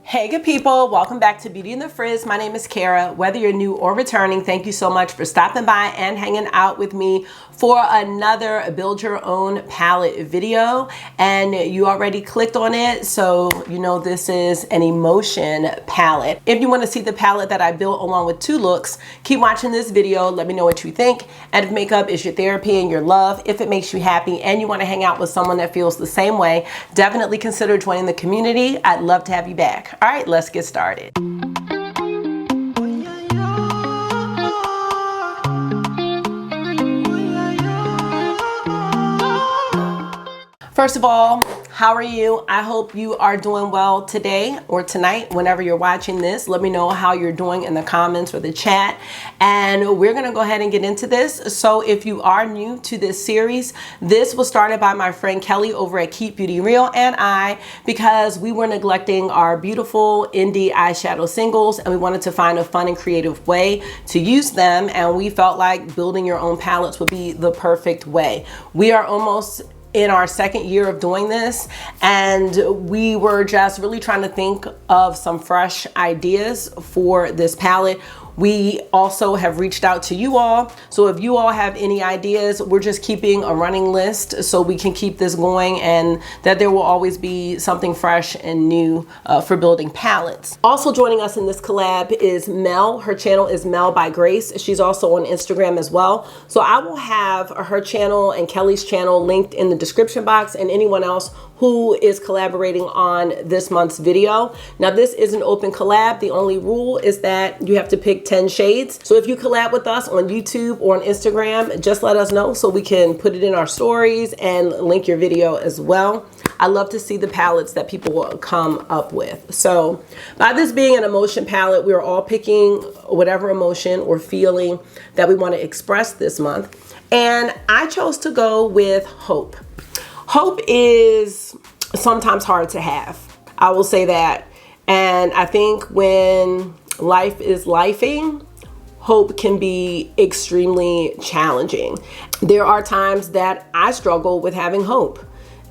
Hey good people, welcome back to Beauty in the Frizz. My name is Cara. Whether you're new or returning, thank you so much for stopping by and hanging out with me for another build your own palette video. And you already clicked on it, so you know this is an emotion palette. If you want to see the palette that I built along with two looks, keep watching this video. Let me know what you think. And if makeup is your therapy and your love, if it makes you happy and you want to hang out with someone that feels the same way, definitely consider joining the community. I'd love to have you back. All right, let's get started. First of all, how are you? I hope you are doing well today or tonight, whenever you're watching this. Let me know how you're doing in the comments or the chat. And we're gonna go ahead and get into this. So if you are new to this series, this was started by my friend Kelly over at Keep Beauty Real and I, because we were neglecting our beautiful indie eyeshadow singles and we wanted to find a fun and creative way to use them. And we felt like building your own palettes would be the perfect way. We are almost in our second year of doing this, and we were just really trying to think of some fresh ideas for this palette. We also have reached out to you all, so if you all have any ideas, we're just keeping a running list so we can keep this going, and that there will always be something fresh and new for building palettes. Also joining us in this collab is Mel. Her channel is Mel by Grace. She's also on Instagram as well. So I will have her channel and Kelly's channel linked in the description box, and anyone else who is collaborating on this month's video. Now this is an open collab. The only rule is that you have to pick 10 shades. So if you collab with us on YouTube or on Instagram, just let us know so we can put it in our stories and link your video as well. I love to see the palettes that people will come up with. So by this being an emotion palette, we're all picking whatever emotion or feeling that we want to express this month. And I chose to go with hope. Hope is sometimes hard to have. I will say that. And I think when life is lifing, hope can be extremely challenging. There are times that I struggle with having hope,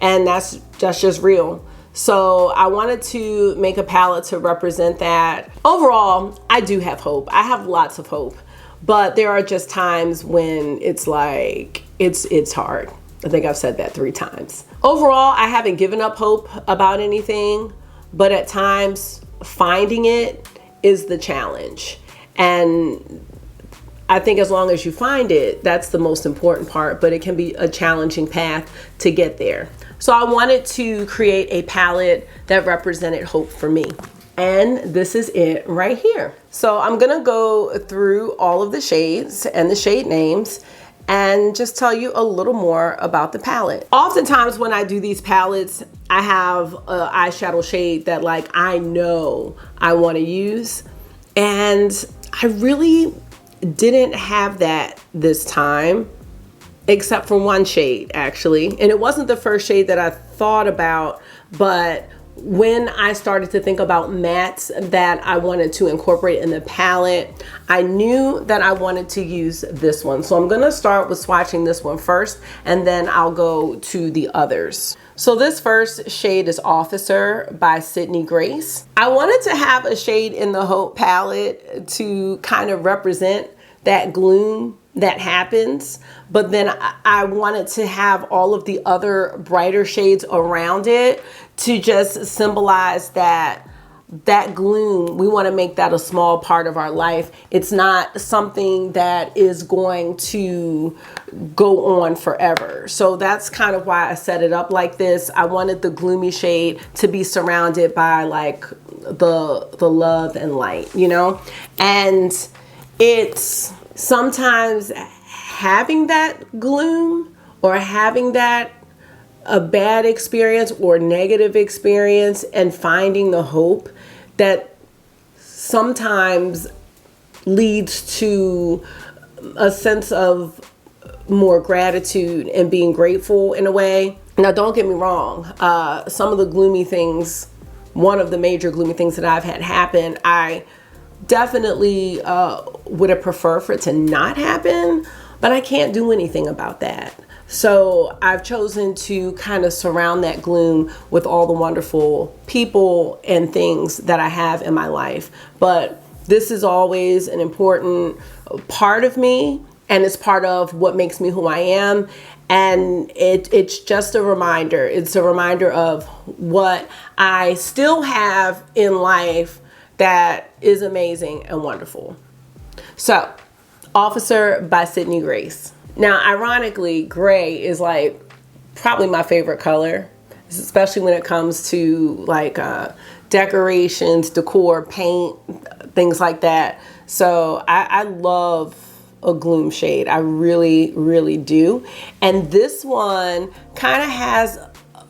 and that's just real. So I wanted to make a palette to represent that. Overall, I do have hope. I have lots of hope, but there are just times when it's like, it's hard. I think I've said that 3 times. Overall, I haven't given up hope about anything, but at times finding it is the challenge. And I think as long as you find it, that's the most important part, but it can be a challenging path to get there. So I wanted to create a palette that represented hope for me. And this is it right here. So I'm gonna go through all of the shades and the shade names and just tell you a little more about the palette. Oftentimes when I do these palettes, I have an eyeshadow shade that like I know I want to use, and I really didn't have that this time, except for one shade actually. And it wasn't the first shade that I thought about, but when I started to think about mattes that I wanted to incorporate in the palette, I knew that I wanted to use this one. So I'm gonna start with swatching this one first, and then I'll go to the others. So this first shade is Officer by Sydney Grace. I wanted to have a shade in the Hope palette to kind of represent that gloom that happens, but then I wanted to have all of the other brighter shades around it to just symbolize that gloom. We want to make that a small part of our life. It's not something that is going to go on forever. So that's kind of why I set it up like this. I wanted the gloomy shade to be surrounded by like the love and light, you know? And it's sometimes having that gloom or having that a bad experience or negative experience and finding the hope that sometimes leads to a sense of more gratitude and being grateful in a way. Now, don't get me wrong. Some of the gloomy things, one of the major gloomy things that I've had happen, I definitely would have preferred for it to not happen, but I can't do anything about that. So I've chosen to kind of surround that gloom with all the wonderful people and things that I have in my life. But this is always an important part of me, and it's part of what makes me who I am. And it's just a reminder. It's a reminder of what I still have in life that is amazing and wonderful. So, Officer by Sydney Grace. Now, ironically, gray is like probably my favorite color, especially when it comes to like decorations, decor, paint, things like that. So I love a gloom shade. I really, really do. And this one kind of has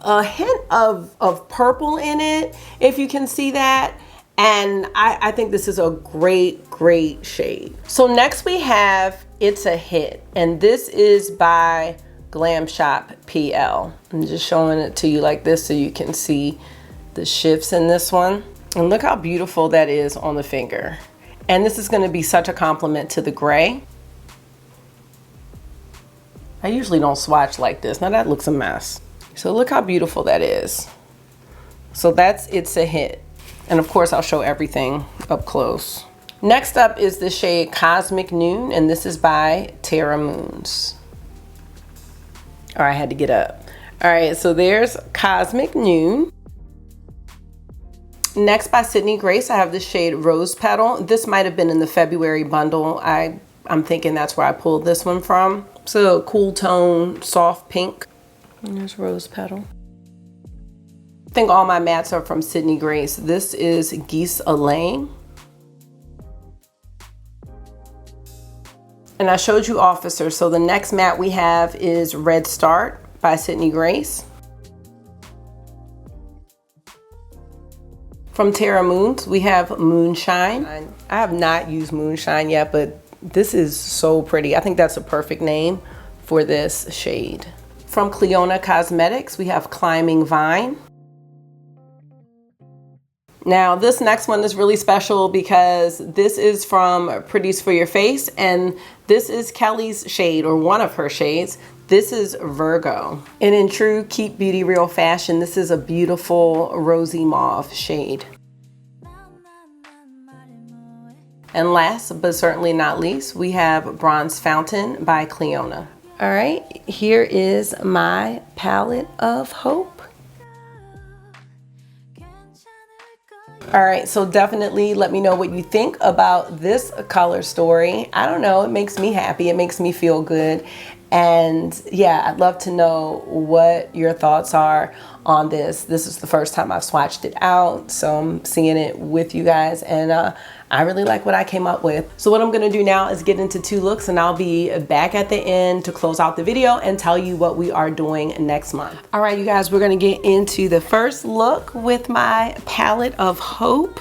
a hint of purple in it, if you can see that. And I think this is a great, great shade. So next we have It's a Hit. And this is by Glamshop Pl. I'm just showing it to you like this so you can see the shifts in this one. And look how beautiful that is on the finger. And this is gonna be such a compliment to the gray. I usually don't swatch like this. Now that looks a mess. So look how beautiful that is. So that's It's a Hit. And of course, I'll show everything up close. Next up is the shade Cosmic Noon, and this is by Terra Moons. All right, I had to get up. All right, so there's Cosmic Noon. Next by Sydney Grace, I have the shade Rose Petal. This might have been in the February bundle. I'm thinking that's where I pulled this one from. It's a cool tone, soft pink. And there's Rose Petal. I think all my mattes are from Sydney Grace. This is Geese. And I showed you Officer. So the next matte we have is Red Start by Sydney Grace. From Terra Moons, we have Moonshine. I have not used Moonshine yet, but this is so pretty. I think that's a perfect name for this shade. From Clionadh Cosmetics, we have Climbing Vine. Now this next one is really special because this is from Pretties for Your Face, and this is Kelly's shade, or one of her shades. This is Virgo. And in true Keep Beauty Real fashion, this is a beautiful rosy mauve shade. And last but certainly not least, we have Bronze Fountain by Clionadh. All right, here is my palette of hope. All right, so definitely let me know what you think about this color story. I don't know, it makes me happy, it makes me feel good. And yeah, I'd love to know what your thoughts are on this. This is the first time I've swatched it out, so I'm seeing it with you guys, and I really like what I came up with. So what I'm gonna do now is get into two looks, and I'll be back at the end to close out the video and tell you what we are doing next month. All right, you guys, we're gonna get into the first look with my palette of hope.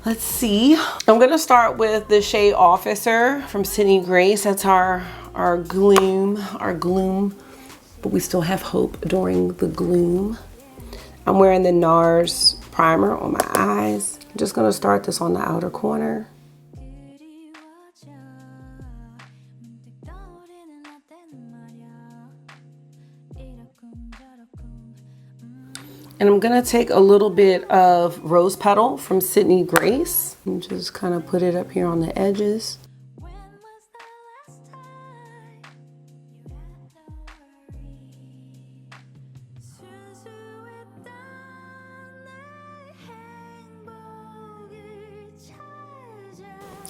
Let's see. I'm gonna start with the shade Officer from Sydney Grace. That's our gloom, but we still have hope during the gloom. I'm wearing the NARS primer on my eyes. I'm just gonna start this on the outer corner. And I'm gonna take a little bit of Rose Petal from Sydney Grace and just kind of put it up here on the edges.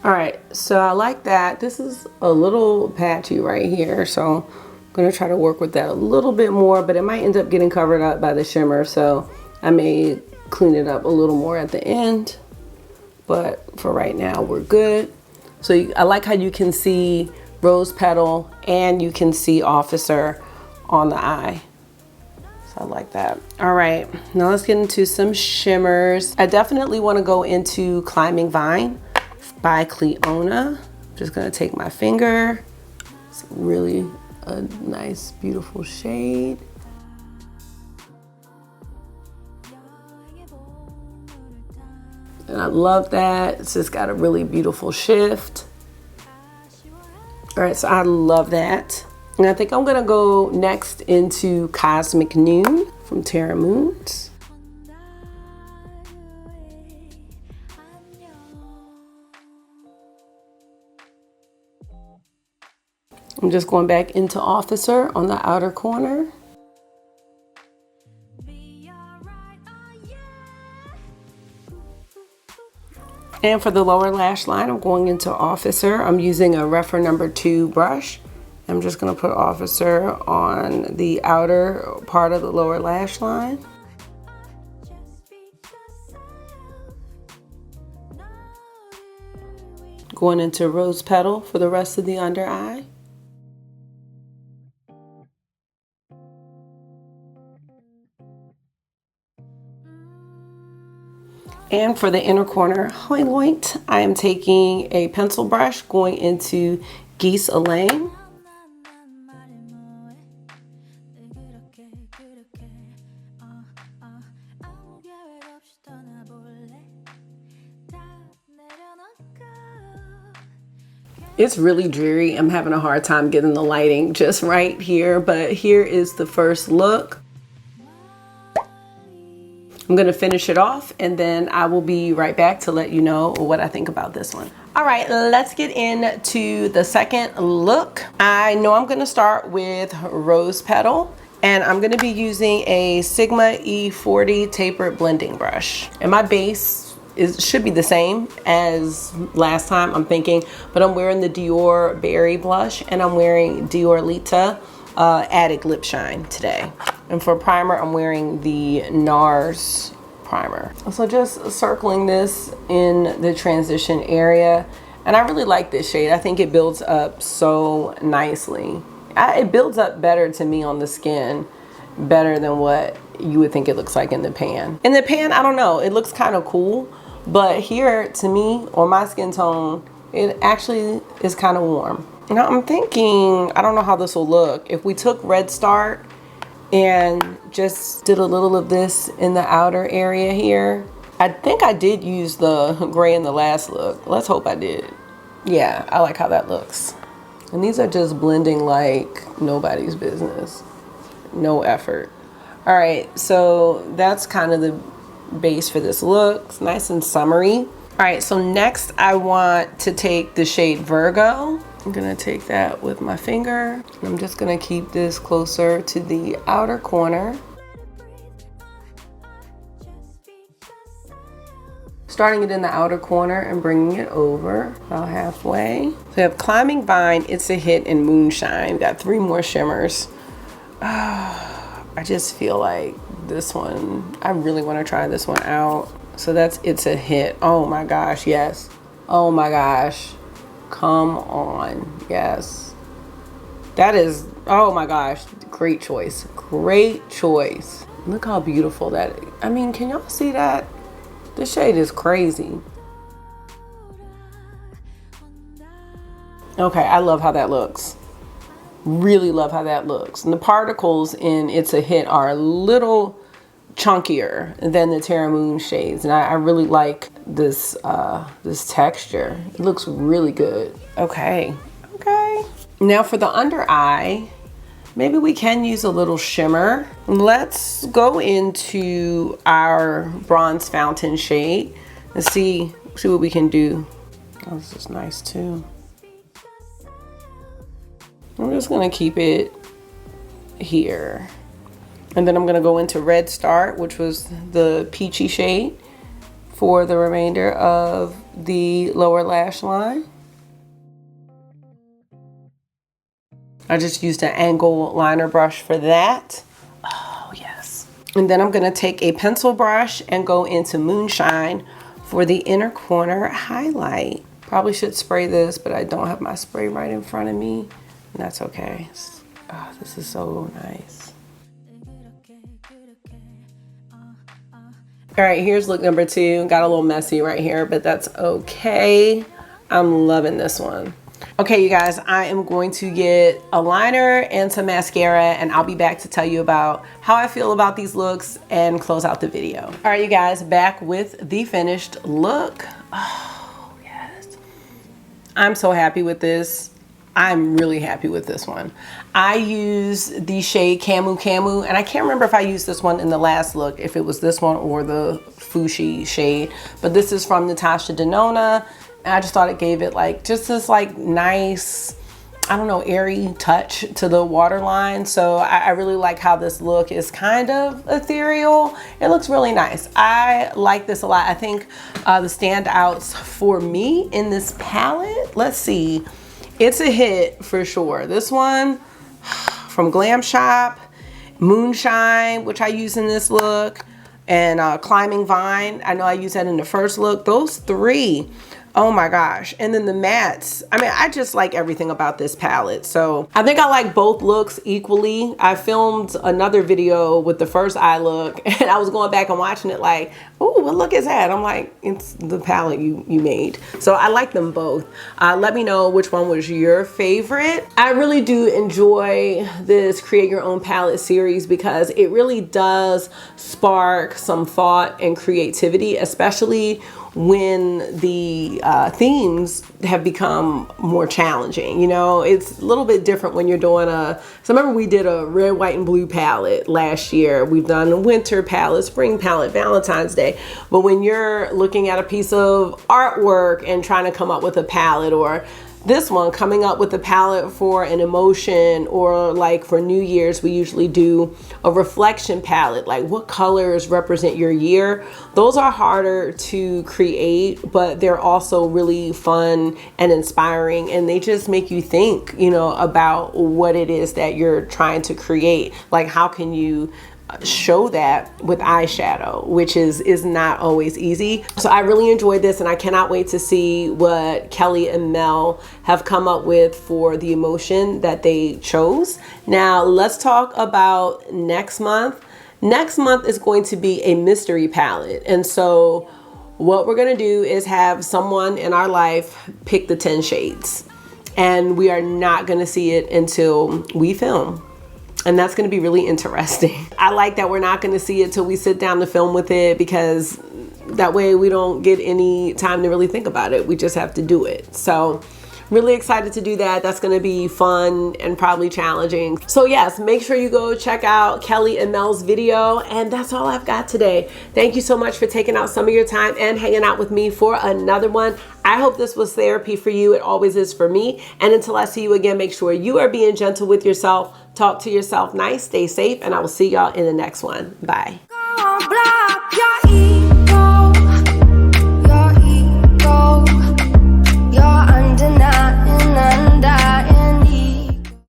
All right, so I like that. This is a little patchy right here, so I'm gonna try to work with that a little bit more, but it might end up getting covered up by the shimmer, so I may clean it up a little more at the end, but for right now, we're good. So I like how you can see Rose Petal and you can see Officer on the eye. So I like that. All right, now let's get into some shimmers. I definitely wanna go into Climbing Vine by Clionadh. I'm just gonna take my finger. It's really a nice, beautiful shade. And I love that. It's just got a really beautiful shift. All right, so I love that. And I think I'm gonna go next into Cosmic Nude from Terra Moons. I'm just going back into Officer on the outer corner. And for the lower lash line, I'm going into Officer. I'm using a Refer number 2 brush. I'm just gonna put Officer on the outer part of the lower lash line. Going into Rose Petal for the rest of the under eye. And for the inner corner highlight, I am taking a pencil brush going into Geese Elaine. It's really dreary. I'm having a hard time getting the lighting just right here, but here is the first look. I'm gonna finish it off and then I will be right back to let you know what I think about this one. All right, let's get into the second look. I know I'm gonna start with Rose Petal, and I'm gonna be using a Sigma E40 tapered blending brush. And my base should be the same as last time, I'm thinking, but I'm wearing the Dior Berry blush and I'm wearing Dior Lita Added Lip Shine today. And for primer, I'm wearing the NARS primer. So just circling this in the transition area. And I really like this shade. I think it builds up so nicely. It builds up better to me on the skin, better than what you would think it looks like in the pan. In the pan, I don't know, it looks kind of cool, but here to me, on my skin tone, it actually is kind of warm. Now I'm thinking, I don't know how this will look. If we took Red Start and just did a little of this in the outer area here. I think I did use the gray in the last look. Let's hope I did. Yeah, I like how that looks. And these are just blending like nobody's business. No effort. All right, so that's kind of the base for this look. It's nice and summery. All right, so next I want to take the shade Virgo. I'm gonna take that with my finger. I'm just gonna keep this closer to the outer corner. Starting it in the outer corner and bringing it over about halfway. So we have Climbing Vine, It's a Hit, and Moonshine. Got 3 more shimmers. I just feel like this one, I really wanna try this one out. So that's It's a Hit. Oh my gosh, yes. Oh my gosh. Come on, yes. That is, oh my gosh, great choice. Great choice. Look how beautiful that is. I mean, can y'all see that? This shade is crazy. Okay, I love how that looks. Really love how that looks. And the particles in It's a Hit are a little chunkier than the Terra Moon shades, and I really like this this texture. It looks really good. Okay, now for the under eye, maybe we can use a little shimmer. Let's go into our Bronze Fountain shade and see what we can do. Oh, this is nice too. I'm just gonna keep it here. And then I'm gonna go into Red Start, which was the peachy shade, for the remainder of the lower lash line. I just used an angle liner brush for that. Oh, yes. And then I'm gonna take a pencil brush and go into Moonshine for the inner corner highlight. Probably should spray this, but I don't have my spray right in front of me. And that's okay. Oh, this is so nice. All right, here's look number 2. Got a little messy right here, but that's okay. I'm loving this one. Okay, you guys, I am going to get a liner and some mascara, and I'll be back to tell you about how I feel about these looks and close out the video. All right, you guys, back with the finished look. Oh, yes. I'm so happy with this. I'm really happy with this one. I use the shade Camu Camu, and I can't remember if I used this one in the last look, if it was this one or the Fushi shade, but this is from Natasha Denona, and I just thought it gave it like just this like nice, I don't know, airy touch to the waterline. So I really like how this look is kind of ethereal. It looks really nice. I like this a lot. I think the standouts for me in this palette, let's see, it's a hit for sure. This one from Glamshop, Moonshine, which I use in this look, and Climbing Vine. I know I used that in the first look. Those three, oh my gosh. And then the mattes, I mean, I just like everything about this palette. So I think I like both looks equally. I filmed another video with the first eye look, and I was going back and watching it like, oh, what look is that? I'm like, it's the palette you made. So I like them both. Let me know which one was your favorite. I really do enjoy this Create Your Own Palette series because it really does spark some thought and creativity, especially when the themes have become more challenging. You know, it's a little bit different when you're doing so remember we did a red, white, and blue palette last year. We've done a winter palette, spring palette, Valentine's Day. But when you're looking at a piece of artwork and trying to come up with a palette, or this one coming up with a palette for an emotion, or like for New Year's, we usually do a reflection palette, like what colors represent your year. Those are harder to create, but they're also really fun and inspiring, and they just make you think, you know, about what it is that you're trying to create. Like, how can you show that with eyeshadow, which is not always easy. So I really enjoyed this, and I cannot wait to see what Kelly and Mel have come up with for the emotion that they chose. Now let's talk about next month. Next month is going to be a mystery palette, and so what we're gonna do is have someone in our life pick the 10 shades, and we are not gonna see it until we film. And that's gonna be really interesting. I like that we're not gonna see it till we sit down to film with it, because that way we don't get any time to really think about it. We just have to do it. So really excited to do that. That's gonna be fun and probably challenging. So yes, make sure you go check out Kelly and Mel's video. And that's all I've got today. Thank you so much for taking out some of your time and hanging out with me for another one. I hope this was therapy for you. It always is for me. And until I see you again, make sure you are being gentle with yourself. Talk to yourself nice, stay safe, and I will see y'all in the next one. Bye.